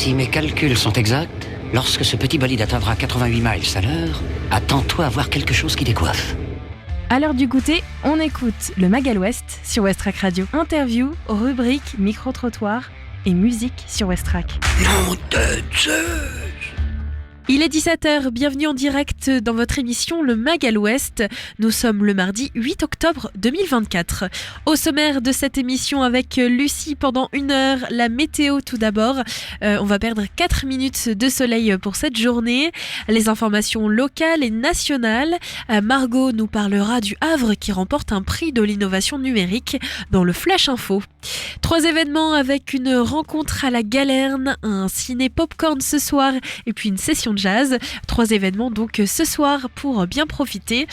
Si mes calculs sont exacts, lorsque ce petit bolide atteindra 88 miles à l'heure, attends-toi à voir quelque chose qui décoiffe. À l'heure du goûter, on écoute le Mag à l'Ouest sur Westrack Radio. Interview, rubrique, micro-trottoir et musique sur Westrack. Non de Zeus! Il est 17h, bienvenue en direct dans votre émission Le Mag à l'Ouest. Nous sommes le mardi 8 octobre 2024. Au sommaire de cette émission avec Lucie pendant 1 heure, la météo tout d'abord. On va perdre 4 minutes de soleil pour cette journée. Les informations locales et nationales. Margot nous parlera du Havre qui remporte un prix de l'innovation numérique dans le Flash Info. 3 événements avec une rencontre à la Galerne, un ciné popcorn ce soir et puis une session de jazz. 3 événements donc ce soir pour bien profiter.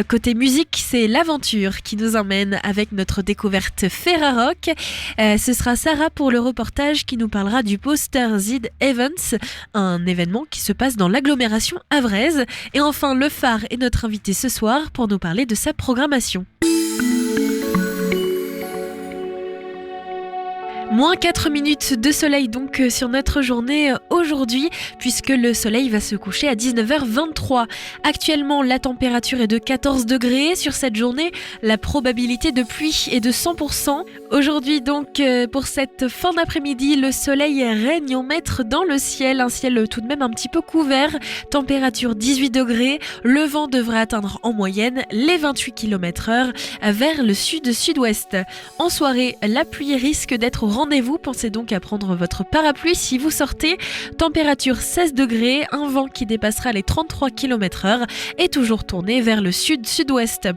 Côté musique, c'est l'aventure qui nous emmène avec notre découverte Ferrarock. Ce sera Sarah pour le reportage qui nous parlera du Poster Zid Events, un événement qui se passe dans l'agglomération havraise. Et enfin, le phare est notre invité ce soir pour nous parler de sa programmation. Moins 4 minutes de soleil donc sur notre journée aujourd'hui puisque le soleil va se coucher à 19h23. Actuellement, la température est de 14 degrés. Sur cette journée, la probabilité de pluie est de 100%. Aujourd'hui donc, pour cette fin d'après-midi, le soleil règne en maître dans le ciel. Un ciel tout de même un petit peu couvert. Température 18 degrés. Le vent devrait atteindre en moyenne les 28 km/h vers le sud-sud-ouest. En soirée, la pluie risque d'être au rendez-vous, pensez donc à prendre votre parapluie si vous sortez. Température 16 degrés, un vent qui dépassera les 33 km/h et toujours tourné vers le sud-sud-ouest.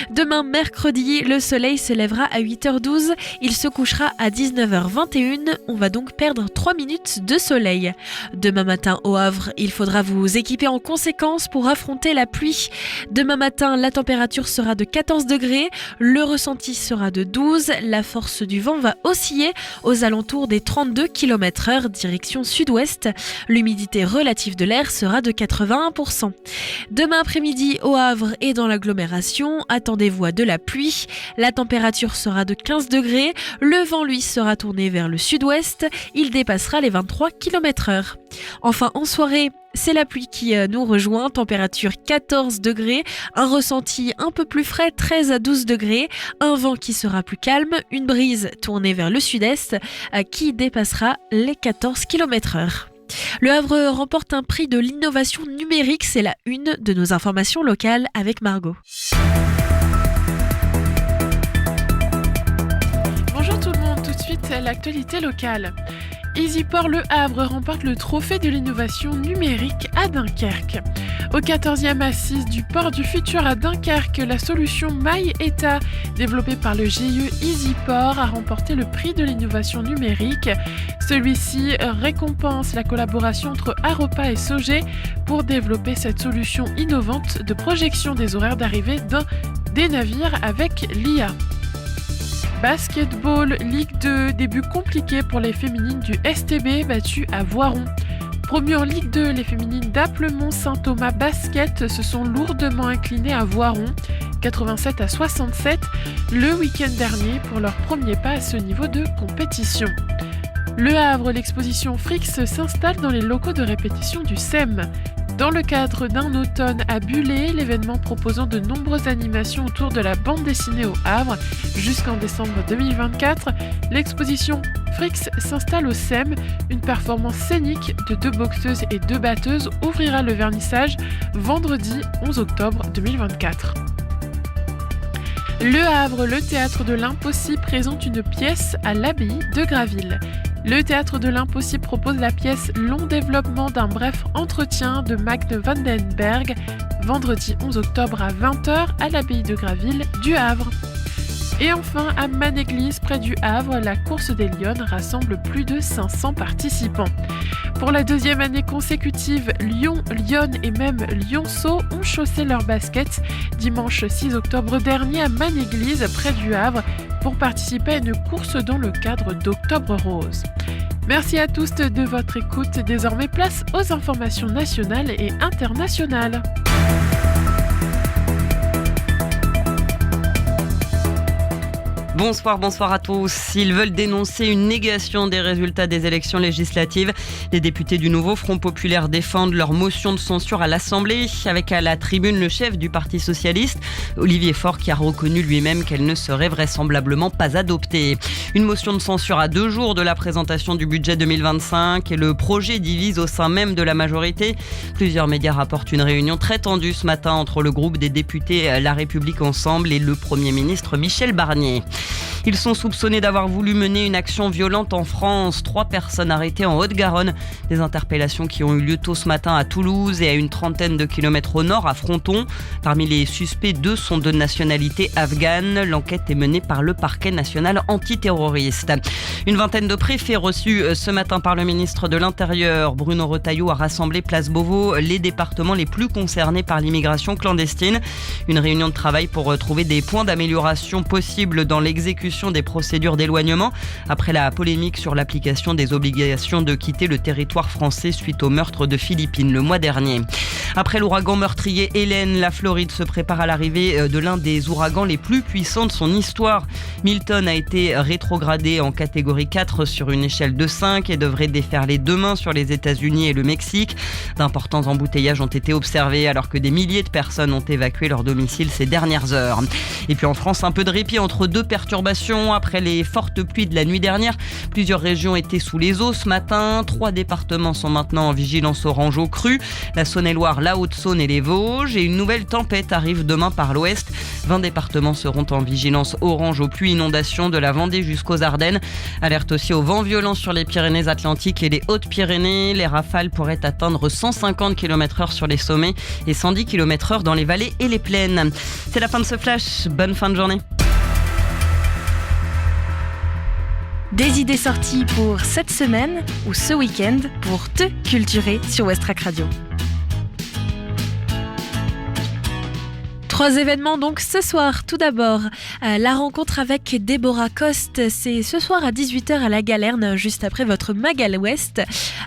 Demain mercredi, le soleil se lèvera à 8h12, il se couchera à 19h21, on va donc perdre 3 minutes de soleil. Demain matin au Havre, il faudra vous équiper en conséquence pour affronter la pluie. Demain matin, la température sera de 14 degrés, le ressenti sera de 12, la force du vent va osciller aux alentours des 32 km/h direction sud-ouest. L'humidité relative de l'air sera de 81%. Demain après-midi au Havre et dans l'agglomération, attendez-vous à de la pluie. La température sera de 15 degrés. Le vent, lui, sera tourné vers le sud-ouest. Il dépassera les 23 km/h. Enfin, en soirée, c'est la pluie qui nous rejoint, température 14 degrés, un ressenti un peu plus frais, 13 à 12 degrés, un vent qui sera plus calme, une brise tournée vers le sud-est qui dépassera les 14 km/h. Le Havre remporte un prix de l'innovation numérique, c'est la une de nos informations locales avec Margot. Bonjour tout le monde, tout de suite l'actualité locale. EasyPort Le Havre remporte le trophée de l'innovation numérique à Dunkerque. Au 14e assise du port du futur à Dunkerque, la solution MyEtat, développée par le GIE EasyPort, a remporté le prix de l'innovation numérique. Celui-ci récompense la collaboration entre Aropa et Sogé pour développer cette solution innovante de projection des horaires d'arrivée des navires avec l'IA. Basketball, Ligue 2, début compliqué pour les féminines du STB battues à Voiron. Promues en Ligue 2, les féminines d'Applemont-Saint-Thomas Basket se sont lourdement inclinées à Voiron, 87 à 67, le week-end dernier pour leur premier pas à ce niveau de compétition. Le Havre, l'exposition Frix s'installe dans les locaux de répétition du SEM. Dans le cadre d'un automne à Bullé, l'événement proposant de nombreuses animations autour de la bande dessinée au Havre, jusqu'en décembre 2024, l'exposition Frix s'installe au SEM. Une performance scénique de 2 boxeuses et 2 batteuses ouvrira le vernissage vendredi 11 octobre 2024. Le Havre, le théâtre de l'impossible, présente une pièce à l'abbaye de Graville. Le théâtre de l'impossible propose la pièce Long développement d'un bref entretien de Magne Vandenberg, vendredi 11 octobre à 20h à l'abbaye de Graville du Havre. Et enfin, à Manéglise, près du Havre, la course des Lyonnes rassemble plus de 500 participants. Pour la 2e année consécutive, Lyon, Lyon et même Lyonceau ont chaussé leurs baskets dimanche 6 octobre dernier à Manéglise, près du Havre, pour participer à une course dans le cadre d'Octobre Rose. Merci à tous de votre écoute. Désormais, place aux informations nationales et internationales. Bonsoir à tous. Ils veulent dénoncer une négation des résultats des élections législatives. Les députés du nouveau Front populaire défendent leur motion de censure à l'Assemblée, avec à la tribune le chef du Parti socialiste, Olivier Faure, qui a reconnu lui-même qu'elle ne serait vraisemblablement pas adoptée. Une motion de censure à 2 jours de la présentation du budget 2025 et le projet divise au sein même de la majorité. Plusieurs médias rapportent une réunion très tendue ce matin entre le groupe des députés La République Ensemble et le Premier ministre Michel Barnier. Ils sont soupçonnés d'avoir voulu mener une action violente en France. 3 personnes arrêtées en Haute-Garonne. Des interpellations qui ont eu lieu tôt ce matin à Toulouse et à une trentaine de kilomètres au nord, à Fronton. Parmi les suspects, 2 sont de nationalité afghane. L'enquête est menée par le parquet national antiterroriste. Une vingtaine de préfets reçus ce matin par le ministre de l'Intérieur. Bruno Retailleau a rassemblé place Beauvau les départements les plus concernés par l'immigration clandestine. Une réunion de travail pour trouver des points d'amélioration possibles dans l'exécution des procédures d'éloignement après la polémique sur l'application des obligations de quitter le territoire français suite au meurtre de Philippine le mois dernier. Après l'ouragan meurtrier Hélène, la Floride se prépare à l'arrivée de l'un des ouragans les plus puissants de son histoire. Milton a été rétrogradé en catégorie 4 sur une échelle de 5 et devrait déferler demain sur les États-Unis et le Mexique. D'importants embouteillages ont été observés alors que des milliers de personnes ont évacué leur domicile ces dernières heures. Et puis en France, un peu de répit entre 2 perturbations. Après les fortes pluies de la nuit dernière, plusieurs régions étaient sous les eaux ce matin. 3 départements sont maintenant en vigilance orange aux crues. La Saône-et-Loire, la Haute-Saône et les Vosges. Et une nouvelle tempête arrive demain par l'ouest. 20 départements seront en vigilance orange aux pluies inondations de la Vendée jusqu'aux Ardennes. Alerte aussi au vent violent sur les Pyrénées-Atlantiques et les Hautes-Pyrénées. Les rafales pourraient atteindre 150 km/h sur les sommets et 110 km/h dans les vallées et les plaines. C'est la fin de ce flash. Bonne fin de journée. Des idées sorties pour cette semaine ou ce week-end pour te culturer sur Westrack Radio. 3 événements donc ce soir. Tout d'abord, la rencontre avec Déborah Coste. C'est ce soir à 18h à la Galerne, juste après votre Magal Ouest.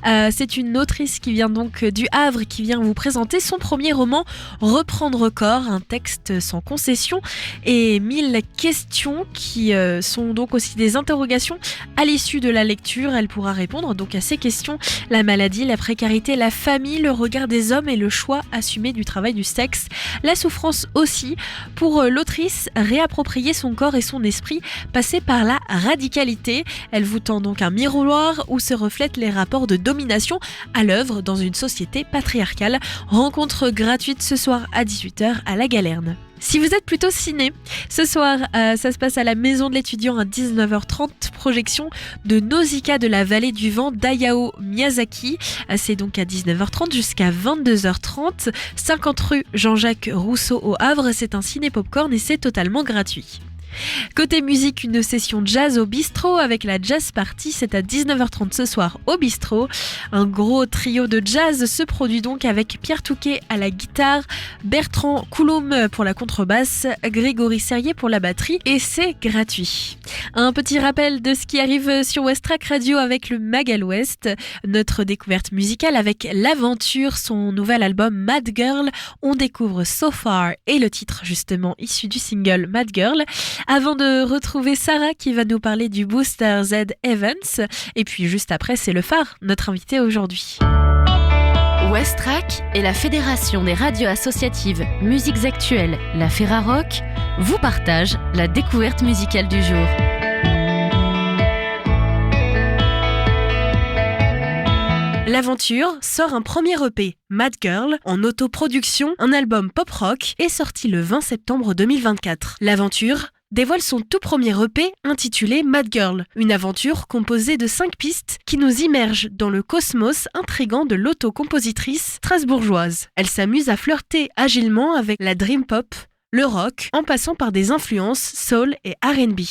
C'est une autrice qui vient donc du Havre, qui vient vous présenter son premier roman, Reprendre corps, un texte sans concession et 1000 questions qui sont donc aussi des interrogations. À l'issue de la lecture, elle pourra répondre donc à ces questions: la maladie, la précarité, la famille, le regard des hommes et le choix assumé du travail du sexe, la souffrance aussi. Pour l'autrice, réapproprier son corps et son esprit, passer par la radicalité. Elle vous tend donc un miroir où se reflètent les rapports de domination à l'œuvre dans une société patriarcale. Rencontre gratuite ce soir à 18h à la Galerne. Si vous êtes plutôt ciné, ce soir, ça se passe à la Maison de l'Étudiant à 19h30, projection de Nausicaa de la vallée du vent d'Hayao Miyazaki. C'est donc à 19h30 jusqu'à 22h30, 50 rue Jean-Jacques Rousseau au Havre. C'est un ciné popcorn et c'est totalement gratuit. Côté musique, une session jazz au bistrot avec la Jazz Party, c'est à 19h30 ce soir au bistrot. Un gros trio de jazz se produit donc avec Pierre Touquet à la guitare, Bertrand Coulombe pour la contrebasse, Grégory Serrier pour la batterie et c'est gratuit. Un petit rappel de ce qui arrive sur Westrack Radio avec le Magal Ouest, notre découverte musicale avec L'Aventure, son nouvel album Mad Girl. On découvre So Far et le titre justement issu du single Mad Girl. Avant de retrouver Sarah qui va nous parler du Booster Z Events. Et puis juste après, c'est le Phare, notre invité aujourd'hui. Westrack et la Fédération des radios associatives Musiques Actuelles, la Ferrarock, vous partagent la découverte musicale du jour. L'Aventure sort un premier EP, Mad Girl, en autoproduction, un album pop-rock, est sorti le 20 septembre 2024. L'Aventure dévoile son tout premier EP intitulé Mad Girl, une aventure composée de 5 pistes qui nous immergent dans le cosmos intrigant de l'autocompositrice strasbourgeoise. Elle s'amuse à flirter agilement avec la dream pop, le rock, en passant par des influences soul et R&B.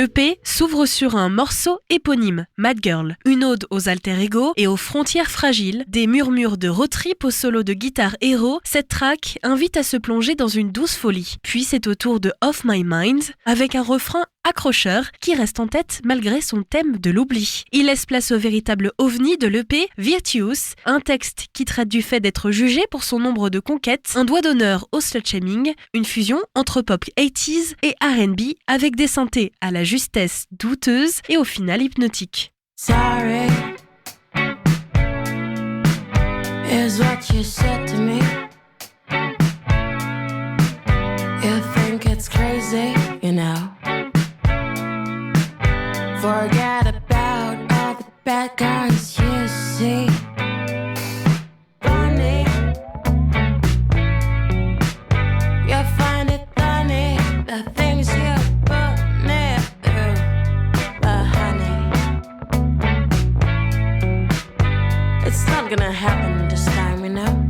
L'EP s'ouvre sur un morceau éponyme, Mad Girl, une ode aux alter-ego et aux frontières fragiles, des murmures de road trip au solo de guitare héros. Cette track invite à se plonger dans une douce folie. Puis c'est au tour de Off My Mind, avec un refrain accrocheur qui reste en tête malgré son thème de l'oubli. Il laisse place au véritable ovni de l'EP, Virtuous, un texte qui traite du fait d'être jugé pour son nombre de conquêtes, un doigt d'honneur au slut-shaming, une fusion entre pop 80s et R&B avec des synthés à la justesse douteuse et au final hypnotique. Sorry is what you said to me. You think it's crazy, you know. Forget about all the bad guys you see. Funny, you find it funny, the things you put me through. But honey, it's not gonna happen this time, you know.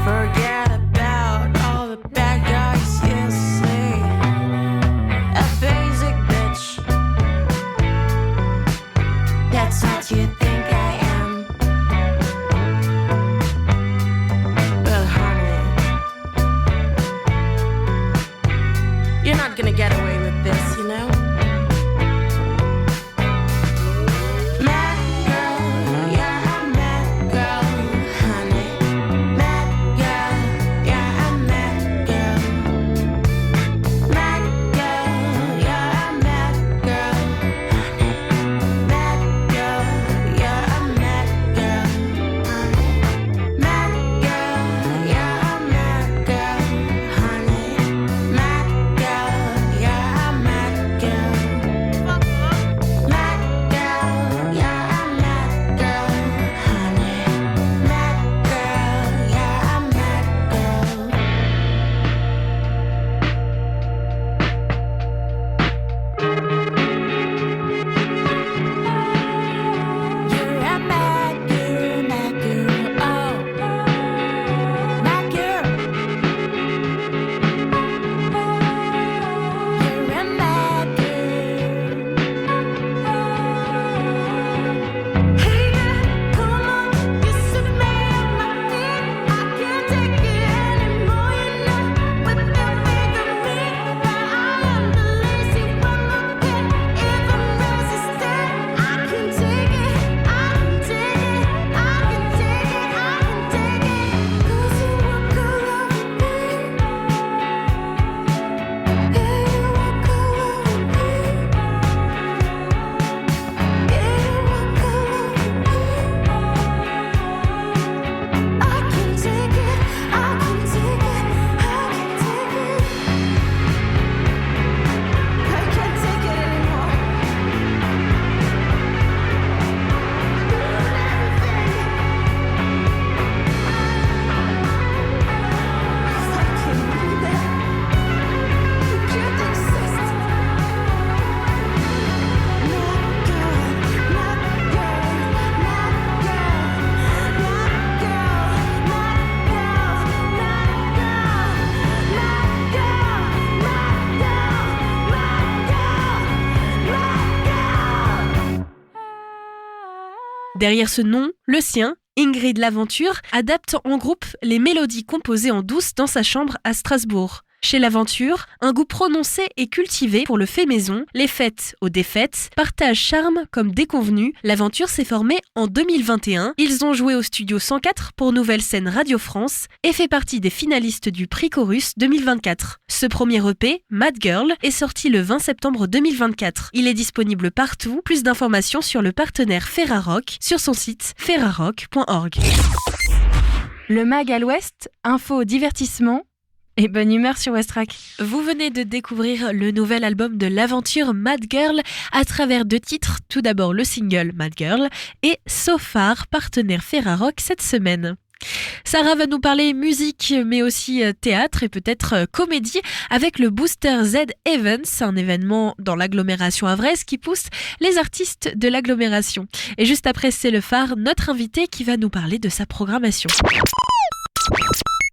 Forget about all the bad guys you see. A basic bitch, that's what you think I am. But honey, you're not gonna get away with this, you know. Derrière ce nom, le sien, Ingrid Laventure, adapte en groupe les mélodies composées en douce dans sa chambre à Strasbourg. Chez Laventure, un goût prononcé et cultivé pour le fait maison, les fêtes aux défaites, partage charme comme déconvenu. Laventure s'est formée en 2021. Ils ont joué au studio 104 pour Nouvelle Scène Radio France et fait partie des finalistes du Prix Chorus 2024. Ce premier EP, Mad Girl, est sorti le 20 septembre 2024. Il est disponible partout. Plus d'informations sur le partenaire Ferrarock sur son site ferrarock.org. Le Mag à l'Ouest, info, divertissement, Et bonne humeur sur Westrack. Vous venez de découvrir le nouvel album de l'aventure Mad Girl à travers 2 titres. Tout d'abord le single Mad Girl et So Far, partenaire Ferrarock cette semaine. Sarah va nous parler musique mais aussi théâtre et peut-être comédie avec le Booster Z Events, un événement dans l'agglomération havraise qui pousse les artistes de l'agglomération. Et juste après c'est le phare, notre invité qui va nous parler de sa programmation.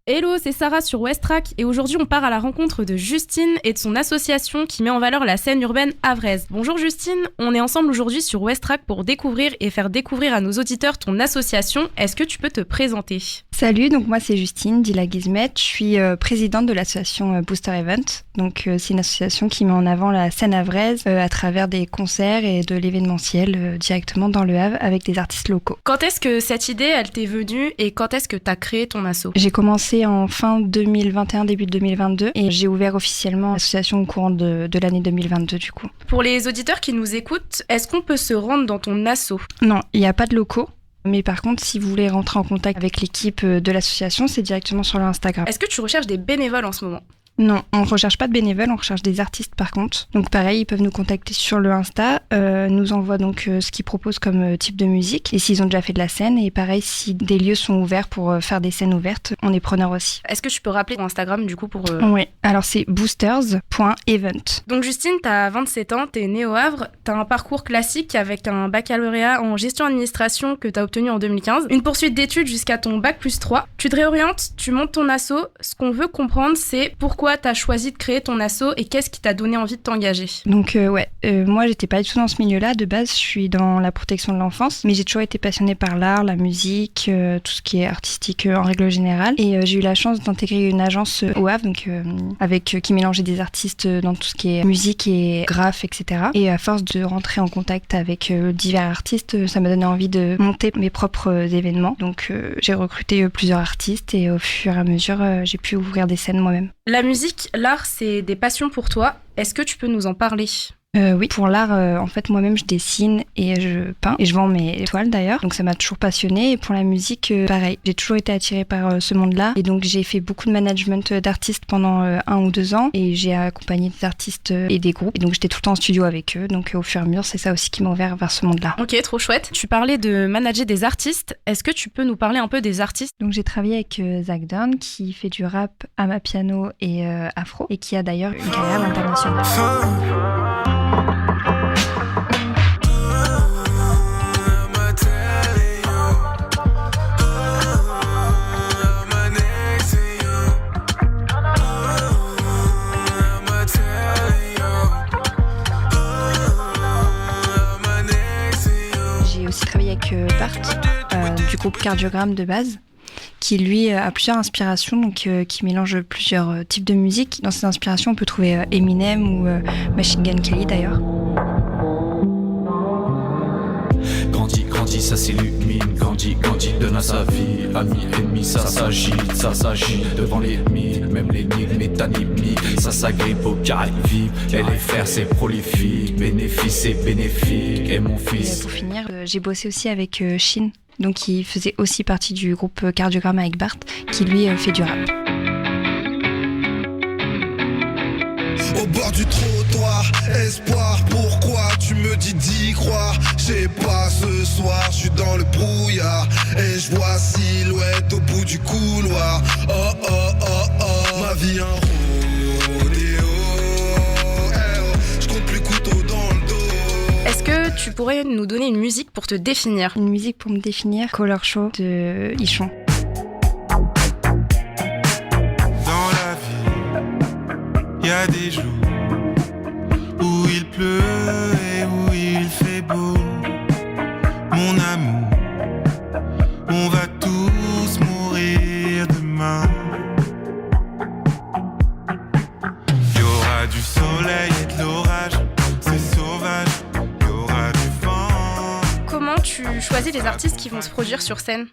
Hello, c'est Sarah sur Westrack et aujourd'hui on part à la rencontre de Justine et de son association qui met en valeur la scène urbaine havraise. Bonjour Justine, on est ensemble aujourd'hui sur Westrack pour découvrir et faire découvrir à nos auditeurs ton association. Est-ce que tu peux te présenter ? Salut, donc moi c'est Justine Dila-Guizmet, je suis présidente de l'association Booster Event. Donc c'est une association qui met en avant la scène havraise à travers des concerts et de l'événementiel directement dans le Havre avec des artistes locaux. Quand est-ce que cette idée elle t'est venue et quand est-ce que tu as créé ton asso ? J'ai commencé en fin 2021, début 2022 et j'ai ouvert officiellement l'association au courant de l'année 2022 du coup. Pour les auditeurs qui nous écoutent, est-ce qu'on peut se rendre dans ton asso ? Non, il n'y a pas de locaux. Mais par contre, si vous voulez rentrer en contact avec l'équipe de l'association, c'est directement sur l'Instagram. Est-ce que tu recherches des bénévoles en ce moment ? Non, on ne recherche pas de bénévoles, on recherche des artistes par contre. Donc pareil, ils peuvent nous contacter sur le Insta, nous envoient donc ce qu'ils proposent comme type de musique et s'ils ont déjà fait de la scène. Et pareil, si des lieux sont ouverts pour faire des scènes ouvertes, on est preneur aussi. Est-ce que tu peux rappeler ton Instagram du coup pour... Oui, alors c'est boosters.event. Donc Justine, t'as 27 ans, t'es née au Havre, t'as un parcours classique avec un baccalauréat en gestion-administration que t'as obtenu en 2015, une poursuite d'études jusqu'à ton bac+3. Tu te réorientes, tu montes ton asso. Ce qu'on veut comprendre, c'est pourquoi t'as choisi de créer ton asso et qu'est-ce qui t'a donné envie de t'engager ? Donc moi j'étais pas du tout dans ce milieu-là. De base, je suis dans la protection de l'enfance, mais j'ai toujours été passionnée par l'art, la musique, tout ce qui est artistique en règle générale. Et j'ai eu la chance d'intégrer une agence au Havre, donc qui mélangeait des artistes dans tout ce qui est musique et graphe, etc. Et à force de rentrer en contact avec divers artistes, ça m'a donné envie de monter mes propres événements. Donc j'ai recruté plusieurs artistes et au fur et à mesure, j'ai pu ouvrir des scènes moi-même. La musique, l'art, c'est des passions pour toi. Est-ce que tu peux nous en parler ? Oui, pour l'art, en fait, moi-même, je dessine et je peins et je vends mes toiles d'ailleurs. Donc ça m'a toujours passionnée. Et pour la musique, pareil, j'ai toujours été attirée par ce monde-là. Et donc j'ai fait beaucoup de management d'artistes pendant 1 ou 2 ans et j'ai accompagné des artistes et des groupes. Et donc j'étais tout le temps en studio avec eux. Donc au fur et à mesure, c'est ça aussi qui m'a ouvert vers ce monde-là. Ok, trop chouette. Tu parlais de manager des artistes. Est-ce que tu peux nous parler un peu des artistes ? Donc j'ai travaillé avec Zach Dorn qui fait du rap à ma piano et afro et qui a d'ailleurs une carrière internationale. J'ai aussi travaillé avec Bart du groupe Cardiogramme de base, qui lui a plusieurs inspirations, donc qui mélange plusieurs types de musique. Dans ses inspirations, on peut trouver Eminem ou Machine Gun Kelly d'ailleurs. Grandit, ça s'illumine, grandit, donne à sa vie. Ami, ennemi, ça s'agit devant l'ennemi. Même l'énigme est anémie, ça s'agrippe au Caraïbes. LFR, c'est prolifique, bénéfice, c'est bénéfique. Et mon fils. Et pour finir, j'ai bossé aussi avec Shin, donc qui faisait aussi partie du groupe Cardiogramme avec Bart, qui lui fait du rap. Au bord du trottoir, espoir, pourquoi tu me dis d'y croire? J'ai pas ce soir, je suis dans le brouillard et je vois silhouette au bout du couloir. Oh oh oh oh, ma vie un rodéo. Je compte plus couteau dans le dos. Est-ce que tu pourrais nous donner une musique pour te définir? Une musique pour me définir, Color Show de Ichon. Dans la vie, y a des jours où il pleut et où il fait beau. Mon amour, on va tous mourir demain. Il y aura du soleil et de l'orage, c'est sauvage, il y aura du vent. Comment tu choisis les artistes qui vont se produire sur scène?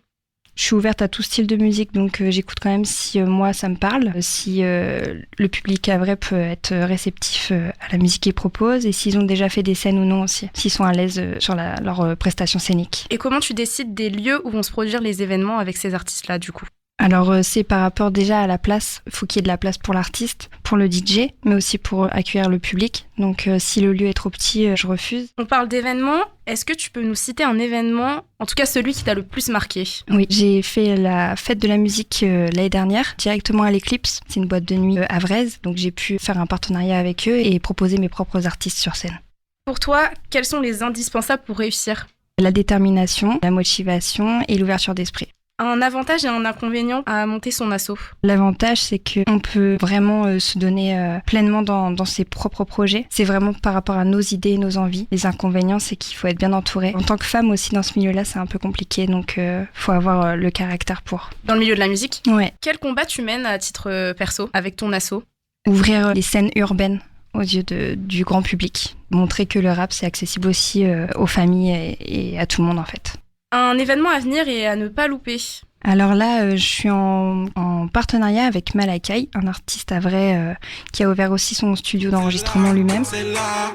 Je suis ouverte à tout style de musique, donc j'écoute quand même si moi ça me parle, si le public à vrai peut être réceptif à la musique qu'ils proposent et s'ils ont déjà fait des scènes ou non aussi, s'ils sont à l'aise sur leur prestation scénique. Et comment tu décides des lieux où vont se produire les événements avec ces artistes-là du coup? Alors c'est par rapport déjà à la place, il faut qu'il y ait de la place pour l'artiste, pour le DJ, mais aussi pour accueillir le public. Donc si le lieu est trop petit, je refuse. On parle d'événements, est-ce que tu peux nous citer un événement, en tout cas celui qui t'a le plus marqué ? Oui, j'ai fait la fête de la musique l'année dernière, directement à l'Eclipse. C'est une boîte de nuit havraise, donc j'ai pu faire un partenariat avec eux et proposer mes propres artistes sur scène. Pour toi, quels sont les indispensables pour réussir ? La détermination, la motivation et l'ouverture d'esprit. Un avantage et un inconvénient à monter son asso. L'avantage, c'est qu'on peut vraiment se donner pleinement dans ses propres projets. C'est vraiment par rapport à nos idées et nos envies. Les inconvénients, c'est qu'il faut être bien entouré. En tant que femme aussi, dans ce milieu-là, c'est un peu compliqué, donc faut avoir le caractère pour. Dans le milieu de la musique ? Ouais. Quel combat tu mènes à titre perso avec ton asso ? Ouvrir les scènes urbaines aux yeux du grand public. Montrer que le rap, c'est accessible aussi aux familles et à tout le monde, en fait. Un événement à venir et à ne pas louper. Alors là, je suis en partenariat avec Malakai, un artiste à vrai qui a ouvert aussi son studio d'enregistrement lui-même. C'est là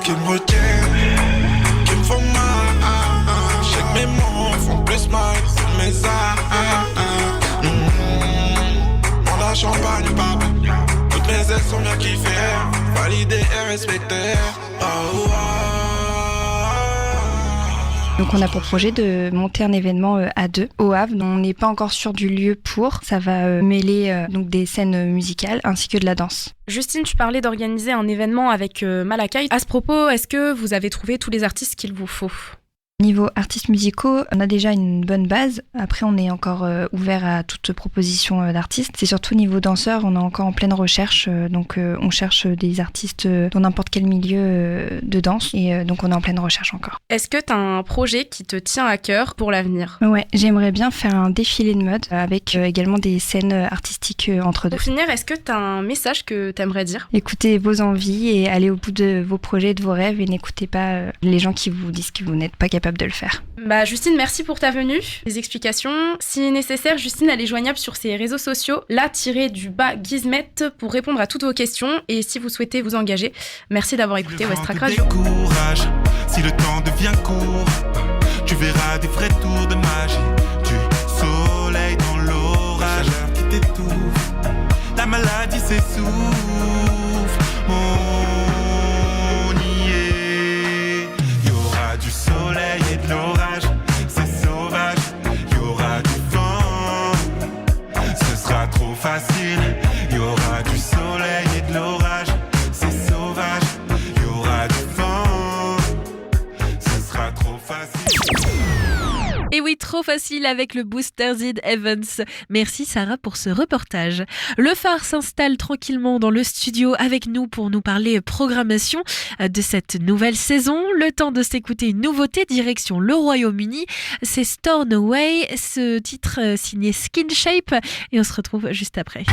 qui me retiennent, qui me font mal. Chaque mes mots font plus mal que mes Mon champagne, papa. Toutes mes ailes sont bien kiffées, validées et respectées. Donc on a pour projet de monter un événement à deux au Havre. On n'est pas encore sûr du lieu pour. Ça va mêler donc des scènes musicales ainsi que de la danse. Justine, tu parlais d'organiser un événement avec Malakai. À ce propos, est-ce que vous avez trouvé tous les artistes qu'il vous faut ? Niveau artistes musicaux, on a déjà une bonne base. Après, on est encore ouvert à toute proposition d'artistes. C'est surtout niveau danseurs, on est encore en pleine recherche. Donc, on cherche des artistes dans n'importe quel milieu de danse. Et donc, on est en pleine recherche encore. Est-ce que tu as un projet qui te tient à cœur pour l'avenir ? Ouais, j'aimerais bien faire un défilé de mode avec également des scènes artistiques entre deux. Pour finir, est-ce que tu as un message que tu aimerais dire ? Écoutez vos envies et allez au bout de vos projets, de vos rêves et n'écoutez pas les gens qui vous disent que vous n'êtes pas capable de le faire. Justine, merci pour ta venue, les explications. Si nécessaire, Justine, elle est joignable sur ses réseaux sociaux, _Gizmet, pour répondre à toutes vos questions et si vous souhaitez vous engager. Merci d'avoir écouté West Track Radio. Décourage, si le temps devient court, tu verras des vrais tours de magie, du soleil dans l'orage, la chaleur qui t'étouffe, la maladie s'essouffle. On y est, y aura du soleil et de l'orage, c'est sauvage, y aura du vent, ce sera trop facile, y aura du soleil et de l'orage, c'est sauvage, y aura du vent, ce sera trop facile. Et oui, trop facile avec le booster Zid Evans. Merci Sarah pour ce reportage. Le phare s'installe tranquillement dans le studio avec nous pour nous parler programmation de cette nouvelle saison. Le temps de s'écouter une nouveauté direction le Royaume-Uni. C'est Storm Away, ce titre signé Skin Shape et on se retrouve juste après.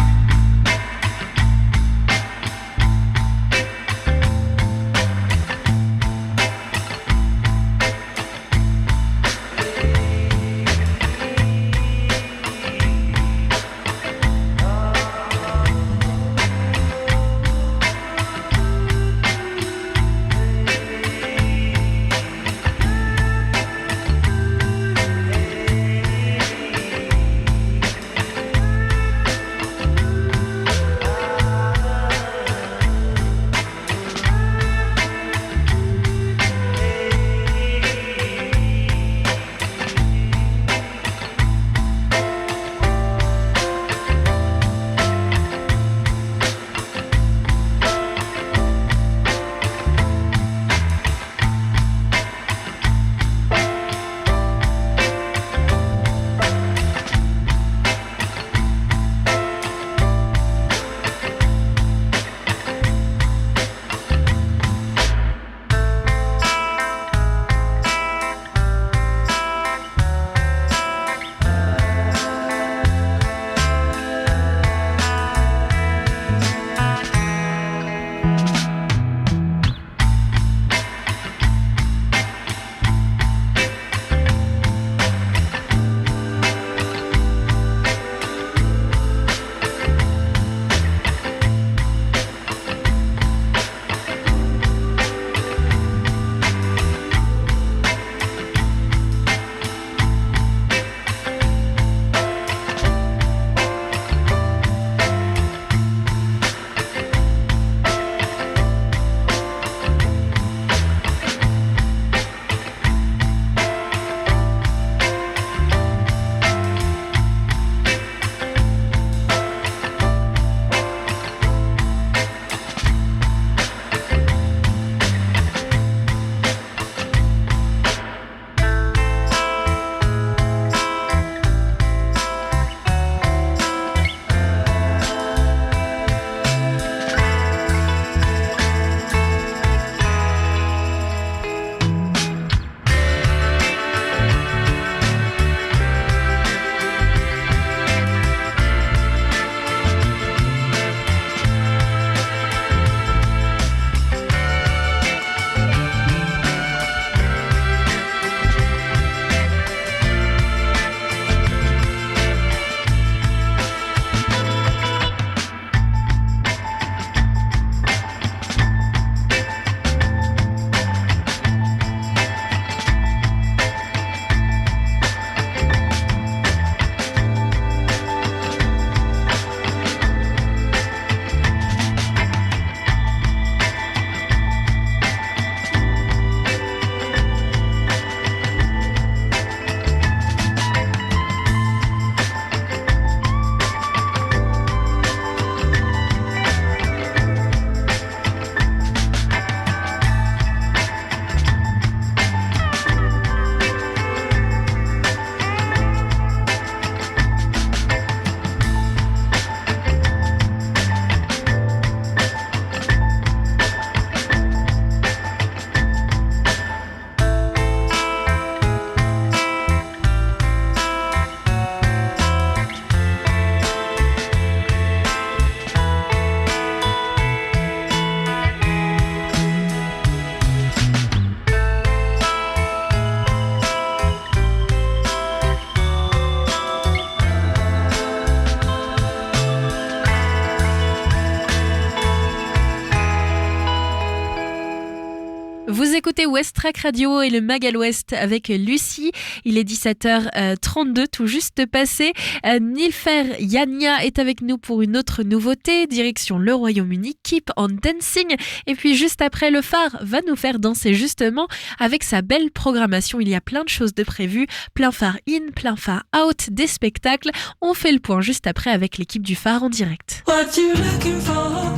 Vous écoutez West Track Radio et le Mag à l'Ouest avec Lucie. Il est 17h32, tout juste passé. Nilfer Yania est avec nous pour une autre nouveauté, direction le Royaume-Uni, Keep on Dancing. Et puis juste après, le phare va nous faire danser justement avec sa belle programmation. Il y a plein de choses de prévues, plein phare in, plein phare out, des spectacles. On fait le point juste après avec l'équipe du phare en direct. What you looking for?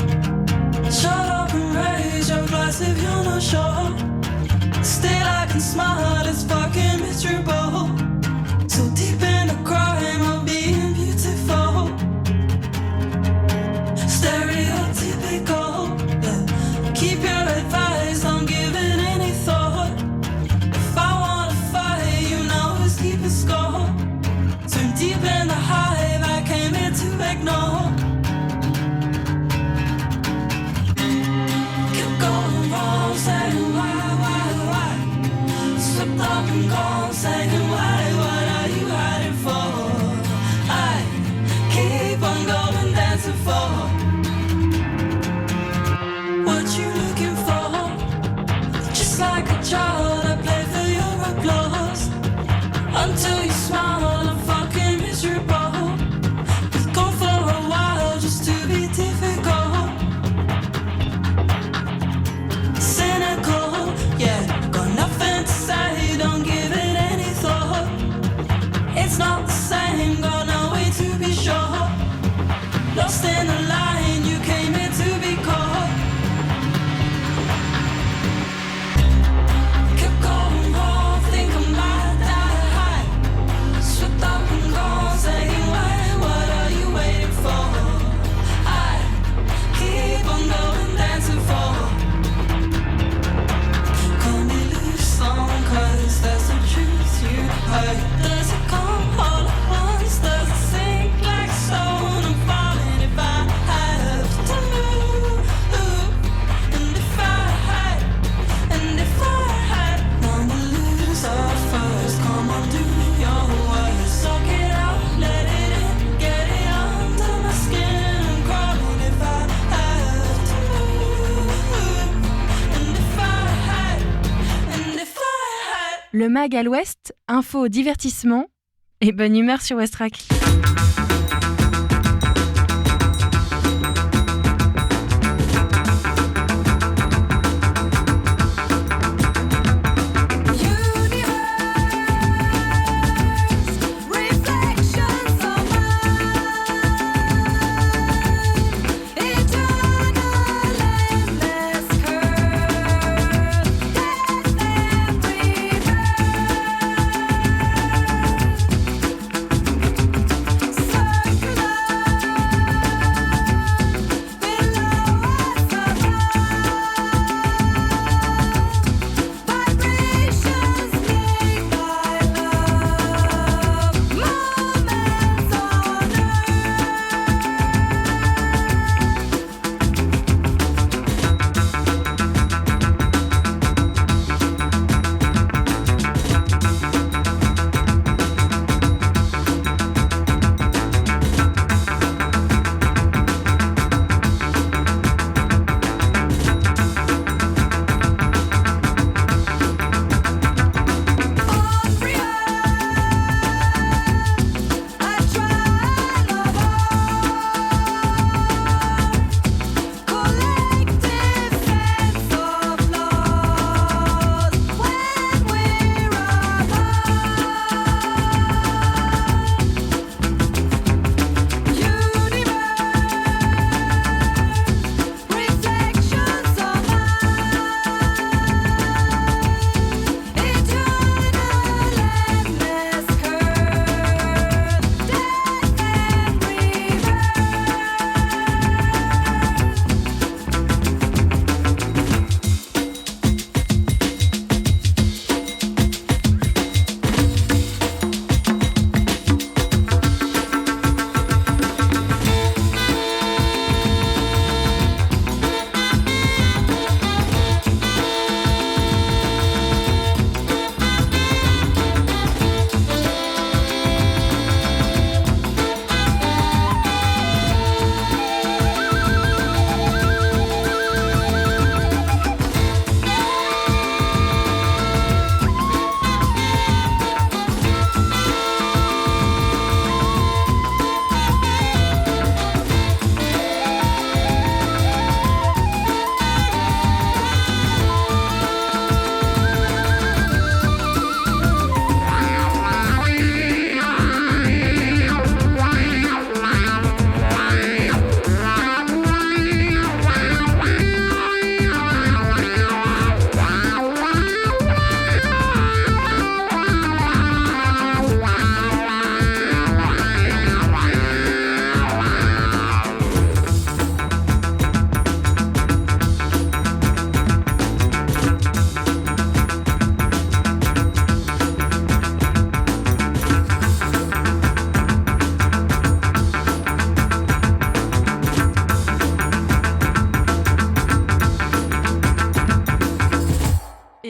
Shut up and raise your glass if you're not sure. Still I can smile, it's fucking miserable. So deep in the crime of being beautiful. Stereotypical, yeah. Keep your advice, don't give it any thought. If I wanna fight, you know who's keeping score. Swim deep in the hive, I came here to ignore. Saying why? Slipped up and gone, saying why? What are you hiding for? I keep on going, dancing for. What you looking for? Just like a child, I play for your applause. Until you smile, I'm fucking miserable. We've gone for a while just to be difficult. Cynical, yeah, got nothing to say, don't give it any thought. It's not the same, got no way to be sure. Lost in the line, you came here to be caught. Kept going wrong, think I might die high. Slipped up and gone, saying why, what are you waiting for? I keep on going, dancing for. Cause that's the truth you heard. Does it come all at once? Does it sink like stone? I'm falling if I have to move. And if I had none to lose at first, come on, do your worst. Suck it out, let it in, get it under my skin. I'm crawling if I have to move. And if I had. Le Mag à l'Ouest, info, divertissement et bonne humeur sur West Track. So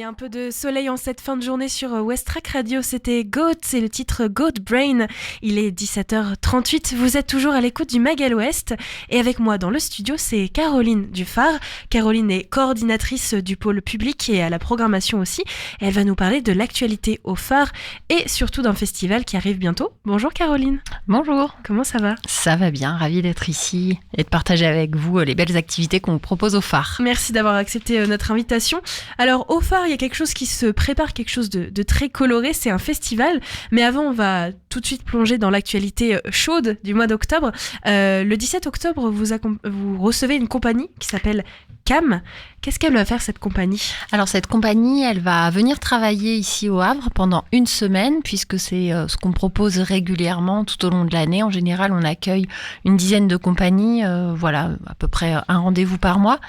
un peu de soleil en cette fin de journée sur Westrack Radio, c'était Goat, c'est le titre Goat Brain. Il est 17h38, vous êtes toujours à l'écoute du Mag à l'Ouest et avec moi dans le studio c'est Caroline du Phare. Caroline est coordinatrice du pôle public et à la programmation aussi. Et elle va nous parler de l'actualité au Phare et surtout d'un festival qui arrive bientôt. Bonjour Caroline. Bonjour. Comment ça va ? Ça va bien, ravie d'être ici et de partager avec vous les belles activités qu'on propose au Phare. Merci d'avoir accepté notre invitation. Alors au Phare, il y a quelque chose qui se prépare, quelque chose de très coloré, c'est un festival. Mais avant, on va tout de suite plonger dans l'actualité chaude du mois d'octobre. Le 17 octobre, vous recevez une compagnie qui s'appelle CAM. Qu'est-ce qu'elle va faire cette compagnie ? Alors cette compagnie, elle va venir travailler ici au Havre pendant une semaine puisque c'est ce qu'on propose régulièrement tout au long de l'année. En général, on accueille une dizaine de compagnies, voilà, à peu près un rendez-vous par mois.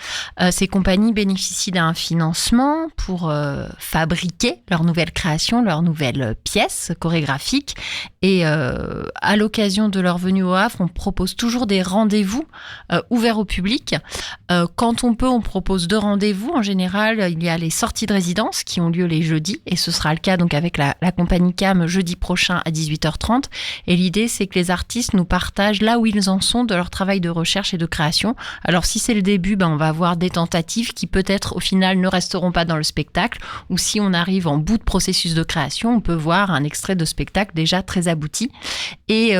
Ces compagnies bénéficient d'un financement pour fabriquer leurs nouvelles créations, leurs nouvelles pièces chorégraphiques. Et à l'occasion de leur venue au Havre, on propose toujours des rendez-vous ouverts au public. Quand on peut, on propose 2 rendez-vous. En général, il y a les sorties de résidence qui ont lieu les jeudis et ce sera le cas donc avec la compagnie CAM jeudi prochain à 18h30. Et l'idée, c'est que les artistes nous partagent là où ils en sont de leur travail de recherche et de création. Alors si c'est le début, on va avoir des tentatives qui peut-être au final ne resteront pas dans le spectacle, ou si on arrive en bout de processus de création, on peut voir un extrait de spectacle déjà très abouti. Et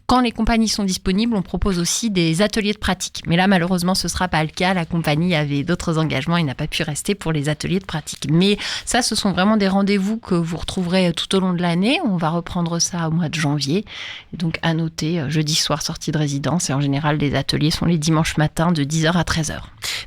quand les compagnies sont disponibles, on propose aussi des ateliers de pratique. Mais là, malheureusement, ce ne sera pas le cas. La compagnie avait d'autres engagements et n'a pas pu rester pour les ateliers de pratique. Mais ça, ce sont vraiment des rendez-vous que vous retrouverez tout au long de l'année. On va reprendre ça au mois de janvier. Et donc, à noter, jeudi soir, sortie de résidence. Et en général, les ateliers sont les dimanches matins de 10h à 13h.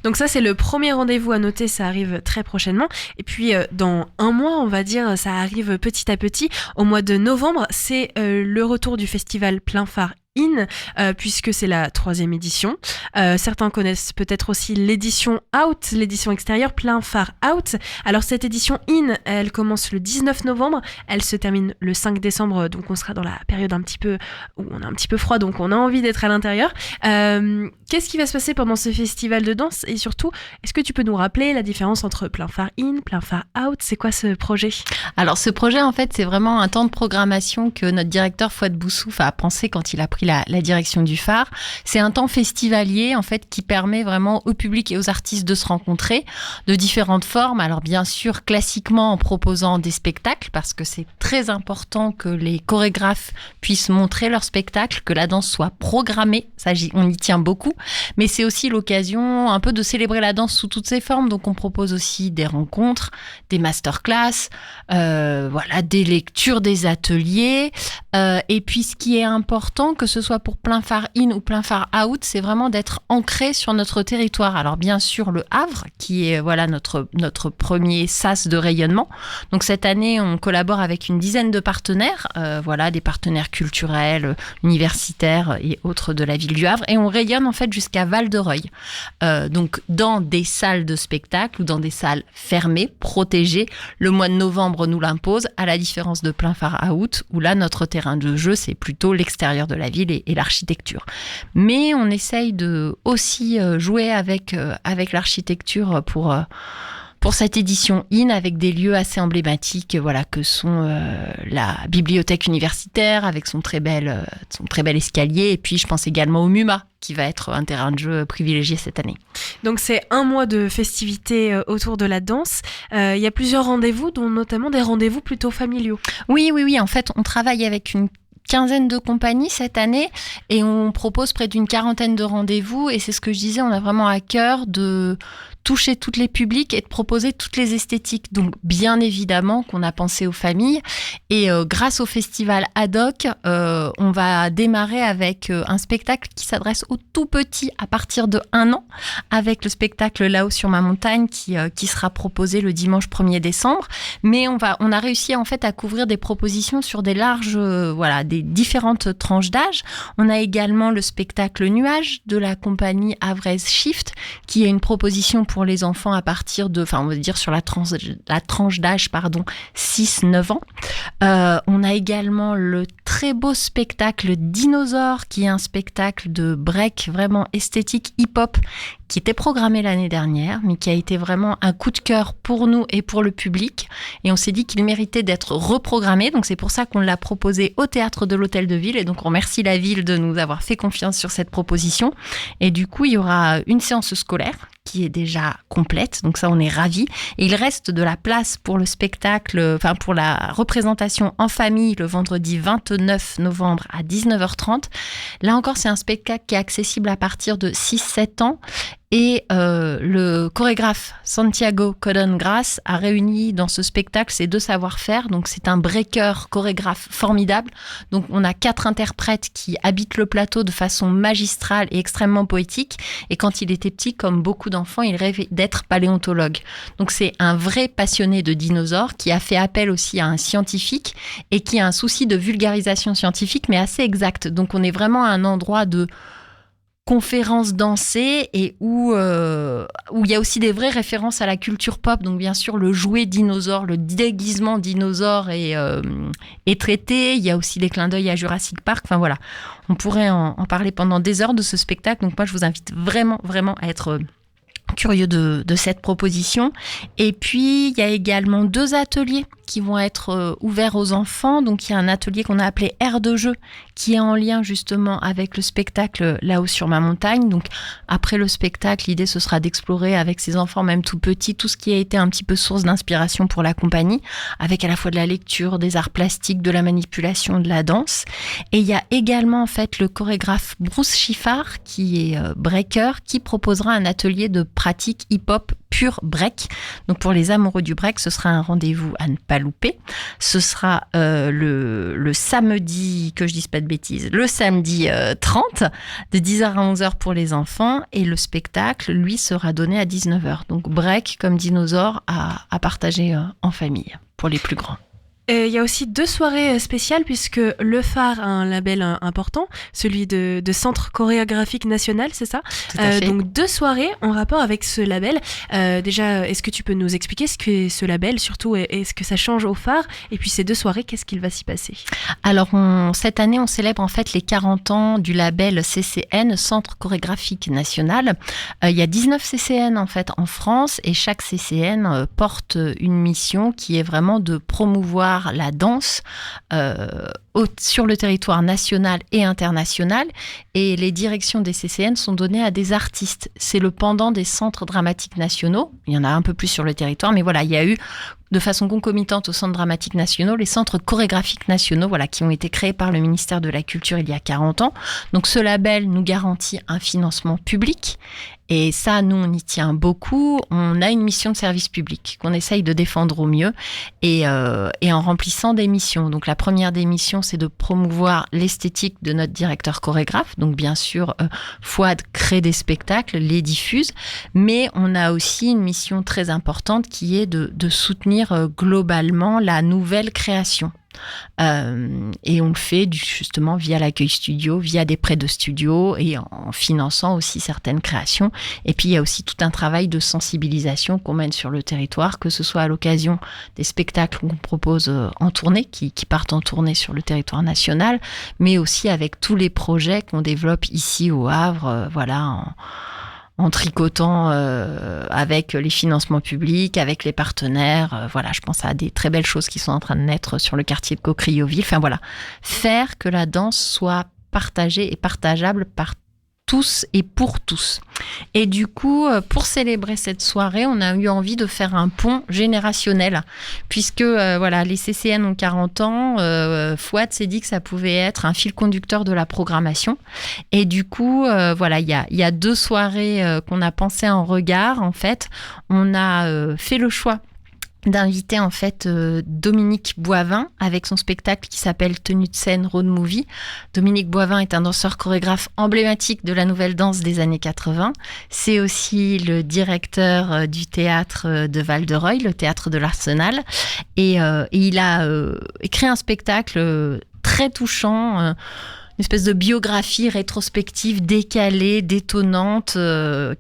Donc ça, c'est le premier rendez-vous à noter. Ça arrive très prochainement. Et puis, dans un mois, on va dire, ça arrive petit à petit. Au mois de novembre, c'est le retour du festival Plein Phare In, puisque c'est la 3e édition. Certains connaissent peut-être aussi l'édition Out, l'édition extérieure Plein Phare Out. Alors cette édition In, elle commence le 19 novembre, elle se termine le 5 décembre, donc on sera dans la période un petit peu où on a un petit peu froid, donc on a envie d'être à l'intérieur. Qu'est-ce qui va se passer pendant ce festival de danse ? Et surtout, est-ce que tu peux nous rappeler la différence entre Plein Phare In, Plein Phare Out ? C'est quoi ce projet ? Alors ce projet, en fait, c'est vraiment un temps de programmation que notre directeur Fouad Boussouf a pensé quand il a pris la direction du Phare. C'est un temps festivalier, en fait, qui permet vraiment au public et aux artistes de se rencontrer de différentes formes. Alors bien sûr, classiquement en proposant des spectacles, parce que c'est très important que les chorégraphes puissent montrer leur spectacle, que la danse soit programmée. Ça, on y tient beaucoup. Mais c'est aussi l'occasion un peu de célébrer la danse sous toutes ses formes. Donc on propose aussi des rencontres, des masterclass, voilà, des lectures, des ateliers. Et puis ce qui est important, que ce soit pour Plein Phare In ou Plein Phare Out, c'est vraiment d'être ancré sur notre territoire. Alors bien sûr le Havre, qui est voilà notre premier sas de rayonnement. Donc cette année, on collabore avec une dizaine de partenaires, voilà, des partenaires culturels, universitaires et autres de la ville du Havre, et on rayonne en fait jusqu'à Val-de-Reuil. Donc dans des salles de spectacle ou dans des salles fermées, protégées. Le mois de novembre nous l'impose, à la différence de Plein Phare Out, où là notre terrain de jeu c'est plutôt l'extérieur de la ville et l'architecture. Mais on essaye de aussi jouer avec l'architecture pour cette édition In, avec des lieux assez emblématiques, voilà, que sont la bibliothèque universitaire avec son très bel escalier, et puis je pense également au MUMA, qui va être un terrain de jeu privilégié cette année. Donc c'est un mois de festivités autour de la danse. Il y a plusieurs rendez-vous, dont notamment des rendez-vous plutôt familiaux. Oui. En fait, on travaille avec une quinzaine de compagnies cette année et on propose près d'une 40aine de rendez-vous, et c'est ce que je disais, on a vraiment à cœur de toucher tous les publics et de proposer toutes les esthétiques. Donc bien évidemment qu'on a pensé aux familles, et grâce au festival ad hoc, on va démarrer avec un spectacle qui s'adresse aux tout petits à partir de 1 an, avec le spectacle Là-haut sur ma montagne qui sera proposé le dimanche 1er décembre. Mais on a réussi en fait à couvrir des propositions sur des larges, des différentes tranches d'âge. On a également le spectacle Nuages de la compagnie Havraise Shift, qui est une proposition pour les enfants à partir de, on va dire sur la tranche d'âge, 6-9 ans. On a également le très beau spectacle Dinosaure, qui est un spectacle de break vraiment esthétique hip-hop, qui était programmé l'année dernière, mais qui a été vraiment un coup de cœur pour nous et pour le public. Et on s'est dit qu'il méritait d'être reprogrammé. Donc c'est pour ça qu'on l'a proposé au Théâtre de l'Hôtel de Ville. Et donc on remercie la ville de nous avoir fait confiance sur cette proposition. Et du coup, il y aura une séance scolaire qui est déjà complète. Donc ça, on est ravis. Et il reste de la place pour le spectacle, pour la représentation en famille le vendredi 29 novembre à 19h30. Là encore, c'est un spectacle qui est accessible à partir de 6-7 ans. Et le chorégraphe Santiago Codon-Gras a réuni dans ce spectacle ses deux savoir-faire. Donc c'est un breaker chorégraphe formidable. Donc on a 4 interprètes qui habitent le plateau de façon magistrale et extrêmement poétique. Et quand il était petit, comme beaucoup d'enfants, il rêvait d'être paléontologue. Donc c'est un vrai passionné de dinosaures qui a fait appel aussi à un scientifique et qui a un souci de vulgarisation scientifique, mais assez exact. Donc on est vraiment à un endroit de conférences dansées et où il y a aussi des vraies références à la culture pop. Donc bien sûr, le jouet dinosaure, le déguisement dinosaure est traité. Il y a aussi des clins d'œil à Jurassic Park. Enfin voilà, on pourrait en parler pendant des heures de ce spectacle. Donc moi, je vous invite vraiment, vraiment à être curieux de cette proposition. Et puis, il y a également 2 ateliers qui vont être ouverts aux enfants. Donc, il y a un atelier qu'on a appelé Air de jeu, qui est en lien justement avec le spectacle Là-haut sur ma montagne. Donc, après le spectacle, l'idée, ce sera d'explorer avec ces enfants, même tout petits, tout ce qui a été un petit peu source d'inspiration pour la compagnie, avec à la fois de la lecture, des arts plastiques, de la manipulation, de la danse. Et il y a également, en fait, le chorégraphe Bruce Chiffard, qui est breaker, qui proposera un atelier de pratique hip-hop pur break. Donc pour les amoureux du break, ce sera un rendez-vous à ne pas louper. Ce sera le samedi, que je dise pas de bêtises, le samedi 30, de 10h à 11h pour les enfants, et le spectacle, lui, sera donné à 19h. Donc break comme dinosaure à partager en famille pour les plus grands. Il y a aussi 2 soirées spéciales puisque le Phare a un label important, celui de Centre chorégraphique national, c'est ça ? Tout à fait. Donc 2 soirées en rapport avec ce label. Déjà, est-ce que tu peux nous expliquer ce qu'est ce label, surtout est-ce que ça change au Phare ? Et puis ces 2 soirées, qu'est-ce qu'il va s'y passer ? Alors cette année, on célèbre en fait les 40 ans du label CCN, Centre chorégraphique national. Il y a 19 CCN en fait en France, et chaque CCN porte une mission qui est vraiment de promouvoir la danse sur le territoire national et international, et les directions des CCN sont données à des artistes. C'est le pendant des centres dramatiques nationaux. Il y en a un peu plus sur le territoire, mais voilà, il y a eu de façon concomitante aux centres dramatiques nationaux les centres chorégraphiques nationaux, voilà, qui ont été créés par le ministère de la Culture il y a 40 ans. Donc ce label nous garantit un financement public, et ça, nous, on y tient beaucoup. On a une mission de service public qu'on essaye de défendre au mieux, et en remplissant des missions. Donc la première des missions, c'est de promouvoir l'esthétique de notre directeur chorégraphe. Donc bien sûr, Fouad crée des spectacles, les diffuse, mais on a aussi une mission très importante qui est de soutenir globalement la nouvelle création. Et on le fait justement via l'accueil studio, via des prêts de studio, et en finançant aussi certaines créations. Et puis il y a aussi tout un travail de sensibilisation qu'on mène sur le territoire, que ce soit à l'occasion des spectacles qu'on propose en tournée, qui partent en tournée sur le territoire national, mais aussi avec tous les projets qu'on développe ici au Havre, en tricotant avec les financements publics, avec les partenaires. Voilà, je pense à des très belles choses qui sont en train de naître sur le quartier de Cocrioville. Enfin voilà, faire que la danse soit partagée et partageable par tous et pour tous. Et du coup, pour célébrer cette soirée, on a eu envie de faire un pont générationnel, puisque les CCN ont 40 ans, Fouad s'est dit que ça pouvait être un fil conducteur de la programmation. Et du coup, il y a 2 soirées qu'on a pensé en regard. En fait, on a fait le choix d'inviter en fait Dominique Boivin avec son spectacle qui s'appelle Tenue de scène Road Movie. Dominique Boivin est un danseur chorégraphe emblématique de la nouvelle danse des années 80. C'est aussi le directeur du théâtre de Val-de-Reuil, le théâtre de l'Arsenal. Et il a écrit un spectacle très touchant, une espèce de biographie rétrospective décalée, détonnante,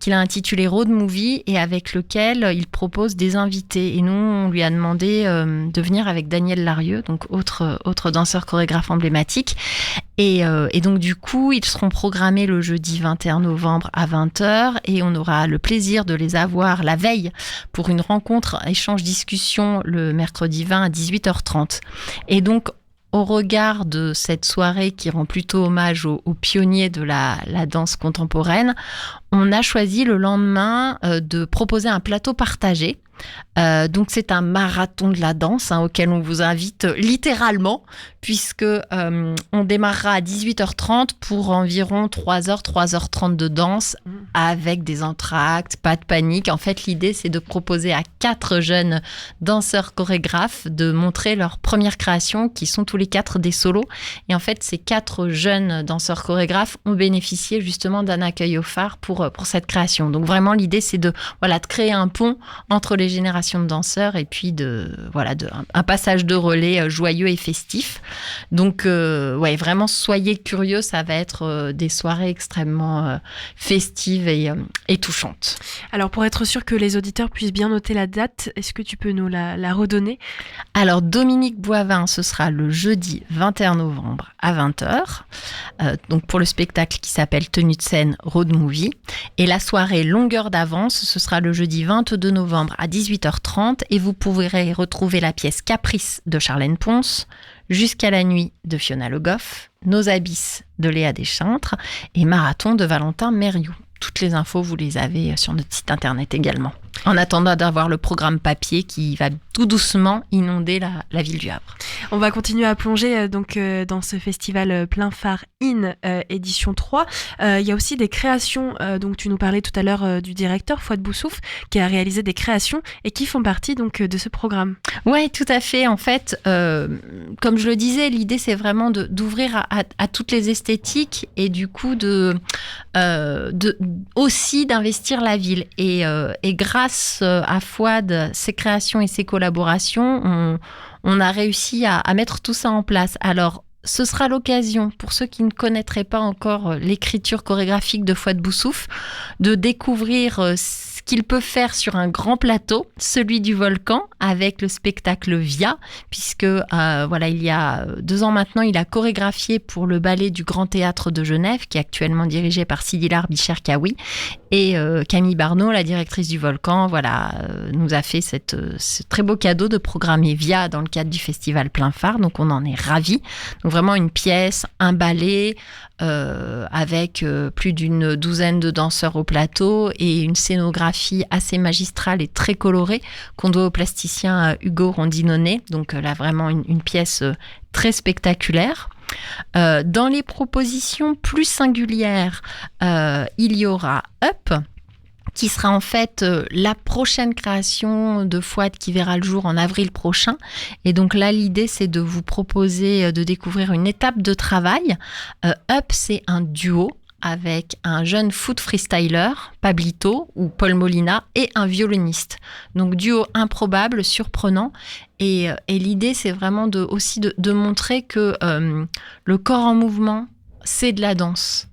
qu'il a intitulée Road Movie et avec lequel il propose des invités. Et nous, on lui a demandé de venir avec Daniel Larieux, donc autre danseur chorégraphe emblématique. Et donc du coup, ils seront programmés le jeudi 21 novembre à 20h et on aura le plaisir de les avoir la veille pour une rencontre, échange, discussion le mercredi 20 à 18h30. Et donc, au regard de cette soirée qui rend plutôt hommage aux pionniers de la danse contemporaine, on a choisi le lendemain de proposer un plateau partagé. Donc c'est un marathon de la danse auquel on vous invite littéralement puisque on démarrera à 18h30 pour environ 3h30 de danse avec des entr'actes, pas de panique. En fait, l'idée c'est de proposer à 4 jeunes danseurs chorégraphes de montrer leur première création qui sont tous les 4 des solos. Et en fait, ces 4 jeunes danseurs chorégraphes ont bénéficié justement d'un accueil au phare pour cette création. Donc vraiment, l'idée c'est de créer un pont entre les générations de danseurs et puis un passage de relais joyeux et festif. Donc vraiment soyez curieux, ça va être des soirées extrêmement festives et touchantes. Alors pour être sûr que les auditeurs puissent bien noter la date, est-ce que tu peux nous la redonner ? Alors Dominique Boivin, ce sera le jeudi 21 novembre à 20h, donc pour le spectacle qui s'appelle Tenue de scène Road Movie. Et la soirée Longueur d'avance, ce sera le jeudi 22 novembre à 18h30 et vous pourrez retrouver la pièce Caprice de Charlène Ponce, Jusqu'à la nuit de Fiona Le Goff, Nos abysses de Léa Deschintres et Marathon de Valentin Mériou. Toutes les infos, vous les avez sur notre site internet également. En attendant d'avoir le programme papier qui va tout doucement inonder la ville du Havre. On va continuer à plonger dans ce festival Plein Phare In édition 3. Il y a aussi des créations, donc tu nous parlais tout à l'heure du directeur Fouad Boussouf qui a réalisé des créations et qui font partie donc de ce programme. Oui, tout à fait. En fait, comme je le disais, l'idée c'est vraiment d'ouvrir à toutes les esthétiques et du coup aussi d'investir la ville. Et grâce à Fouad, ses créations et ses collaborations, on a réussi à mettre tout ça en place. Alors, ce sera l'occasion, pour ceux qui ne connaîtraient pas encore l'écriture chorégraphique de Fouad Boussouf, de découvrir ce qu'il peut faire sur un grand plateau, celui du Volcan, avec le spectacle Via, puisque il y a 2 ans maintenant, il a chorégraphié pour le ballet du Grand Théâtre de Genève, qui est actuellement dirigé par Sidilar Bicher-Kawi, et Camille Barneau, la directrice du Volcan, nous a fait ce très beau cadeau de programmer Via dans le cadre du festival Plein Phare, donc on en est ravis. Donc vraiment une pièce, un ballet, avec plus d'une douzaine de danseurs au plateau et une scénographie assez magistrale et très colorée qu'on doit au plasticien Hugo Rondinone. Donc là, vraiment une pièce très spectaculaire. Dans les propositions plus singulières, il y aura Up, qui sera en fait la prochaine création de Fouad qui verra le jour en avril prochain. Et donc là, l'idée, c'est de vous proposer de découvrir une étape de travail. Up, c'est un duo avec un jeune foot freestyler, Pablito ou Paul Molina, et un violoniste. Donc duo improbable, surprenant. Et l'idée, c'est vraiment aussi de montrer que le corps en mouvement, c'est de la danse.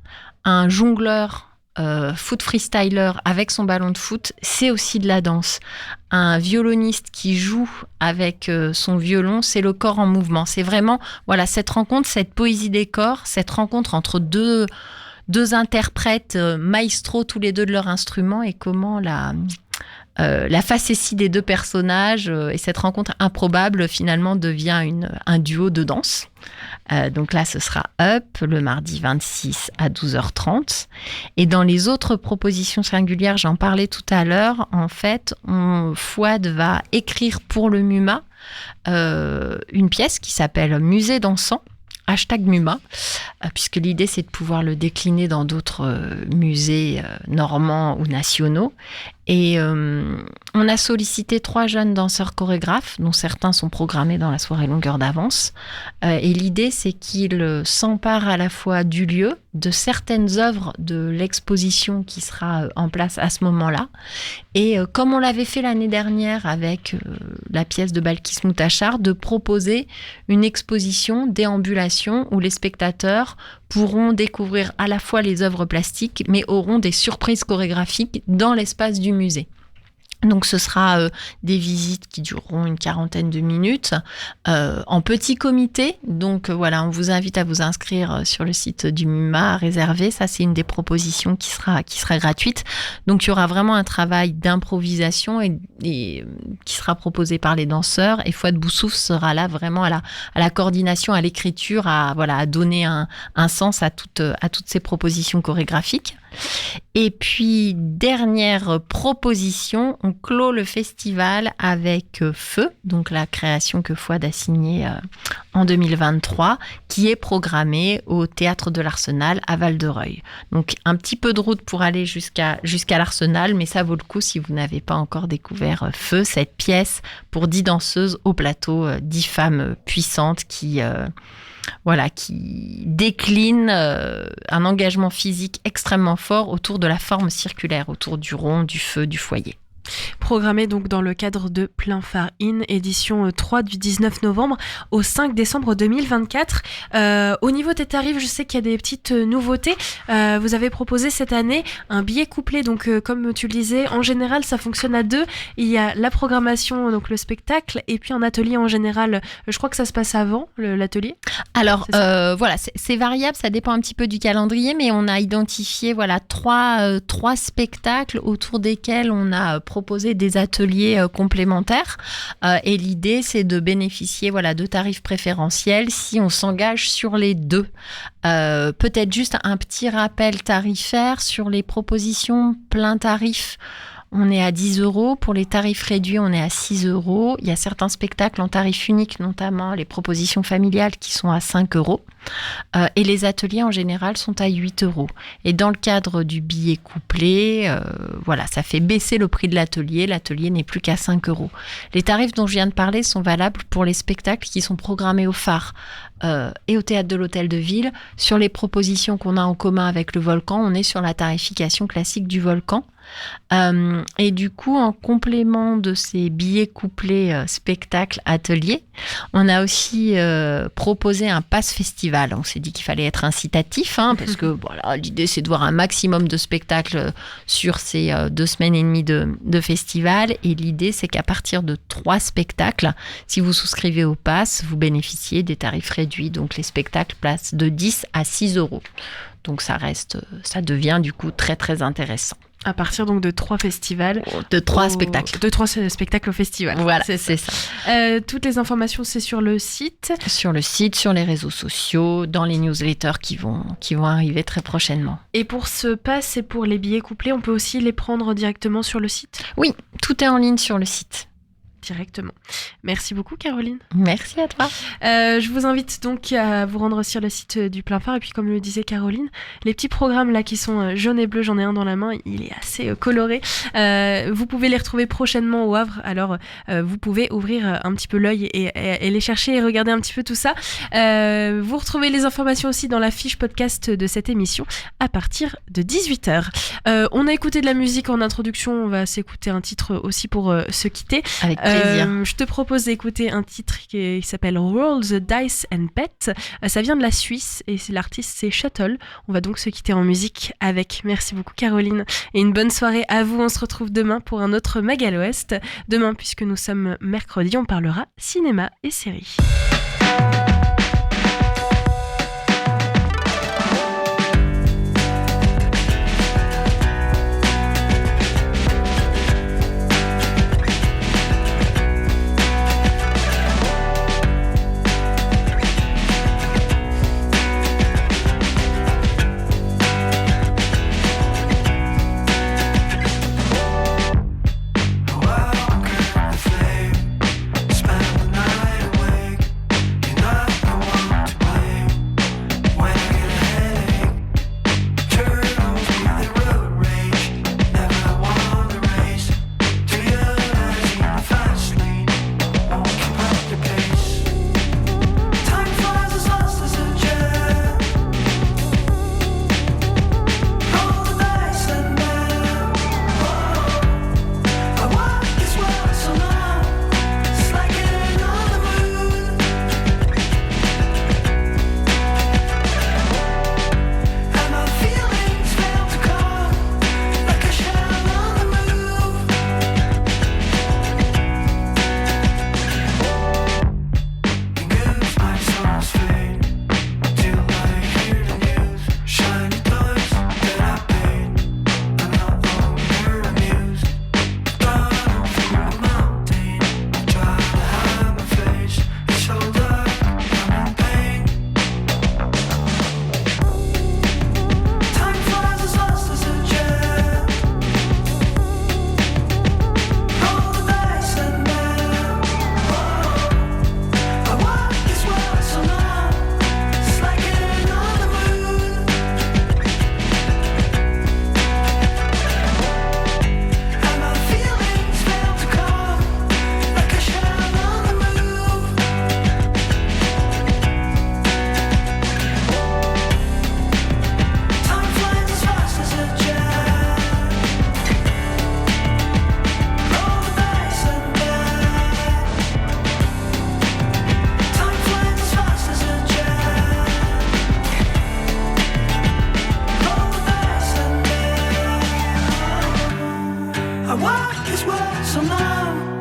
Un jongleur foot freestyler avec son ballon de foot, c'est aussi de la danse. Un violoniste qui joue avec son violon, c'est le corps en mouvement. C'est vraiment cette rencontre, cette poésie des corps, cette rencontre entre deux interprètes maestro tous les deux de leur instrument et comment la facétie des 2 personnages et cette rencontre improbable finalement devient un duo de danse. Donc là, ce sera Up le mardi 26 à 12h30. Et dans les autres propositions singulières, j'en parlais tout à l'heure, en fait, Fouad va écrire pour le MUMA une pièce qui s'appelle Musée dansant. #MUMA, puisque l'idée c'est de pouvoir le décliner dans d'autres musées normands ou nationaux. Et on a sollicité 3 jeunes danseurs chorégraphes, dont certains sont programmés dans la soirée longueur d'avance. Et l'idée, c'est qu'ils s'emparent à la fois du lieu, de certaines œuvres de l'exposition qui sera en place à ce moment-là. Et comme on l'avait fait l'année dernière avec la pièce de Balkis Moutachar, de proposer une exposition déambulation où les spectateurs pourront découvrir à la fois les œuvres plastiques, mais auront des surprises chorégraphiques dans l'espace du musée. Donc ce sera des visites qui dureront une 40aine de minutes en petit comité. Donc voilà, on vous invite à vous inscrire sur le site du MUMA, à réserver. Ça, c'est une des propositions qui sera gratuite. Donc il y aura vraiment un travail d'improvisation et qui sera proposé par les danseurs. Et Fouad Boussouf sera là vraiment à la coordination, à l'écriture, à donner un sens à toutes ces propositions chorégraphiques. Et puis, dernière proposition, on clôt le festival avec Feu, donc la création que Fouad a signée en 2023, qui est programmée au Théâtre de l'Arsenal à Val-de-Reuil. Donc, un petit peu de route pour aller jusqu'à l'Arsenal, mais ça vaut le coup si vous n'avez pas encore découvert Feu, cette pièce pour 10 danseuses au plateau, 10 femmes puissantes qui décline un engagement physique extrêmement fort autour de la forme circulaire, autour du rond, du feu, du foyer. Programmé donc dans le cadre de Plein Phare In, édition 3 du 19 novembre au 5 décembre 2024. Au niveau des tarifs, je sais qu'il y a des petites nouveautés. Vous avez proposé cette année un billet couplé, donc comme tu le disais, en général ça fonctionne à 2. Il y a la programmation, donc le spectacle, et puis un atelier en général. Je crois que ça se passe avant l'atelier. Alors voilà, c'est variable, ça dépend un petit peu du calendrier, mais on a identifié trois spectacles autour desquels on a proposer des ateliers complémentaires et l'idée c'est de bénéficier de tarifs préférentiels si on s'engage sur les 2. Peut-être juste un petit rappel tarifaire sur les propositions plein tarif. On est à 10 €. Pour les tarifs réduits, on est à 6 €. Il y a certains spectacles en tarif unique, notamment les propositions familiales qui sont à 5 €. Et les ateliers en général sont à 8 €. Et dans le cadre du billet couplé, ça fait baisser le prix de l'atelier. L'atelier n'est plus qu'à 5 €. Les tarifs dont je viens de parler sont valables pour les spectacles qui sont programmés au Phare et au Théâtre de l'Hôtel de Ville. Sur les propositions qu'on a en commun avec le Volcan, on est sur la tarification classique du Volcan. Et du coup, en complément de ces billets couplés spectacle-atelier, on a aussi proposé un pass festival. On s'est dit qu'il fallait être incitatif, parce que l'idée c'est de voir un maximum de spectacles sur ces 2 semaines et demie de festival. Et l'idée c'est qu'à partir de 3 spectacles, si vous souscrivez au pass, vous bénéficiez des tarifs réduits. Donc les spectacles passent de 10 à 6 €. Donc ça devient du coup très très intéressant. À partir donc de 3 festivals. De 3 spectacles. De 3 spectacles au festival. Voilà, c'est ça. Toutes les informations, c'est sur le site. Sur le site, sur les réseaux sociaux, dans les newsletters qui vont arriver très prochainement. Et pour ce pass et pour les billets couplés, on peut aussi les prendre directement sur le site ? Oui, tout est en ligne sur le site. Directement. Merci beaucoup Caroline. Merci à toi. Je vous invite donc à vous rendre sur le site du Plein Phare et puis comme le disait Caroline, les petits programmes là qui sont jaunes et bleus, j'en ai un dans la main, il est assez coloré. Vous pouvez les retrouver prochainement au Havre, alors vous pouvez ouvrir un petit peu l'œil et les chercher et regarder un petit peu tout ça. Vous retrouvez les informations aussi dans la fiche podcast de cette émission à partir de 18h. On a écouté de la musique en introduction, on va s'écouter un titre aussi pour se quitter. Avec plaisir. Je te propose d'écouter un titre qui s'appelle Roll the Dice and Bet. Ça vient de la Suisse et l'artiste c'est Shuttle. On va donc se quitter en musique avec. Merci beaucoup Caroline et une bonne soirée à vous. On se retrouve demain pour un autre Magal Ouest. Demain, puisque nous sommes mercredi, on parlera cinéma et séries. Spend the night awake, you know I walk this world somehow.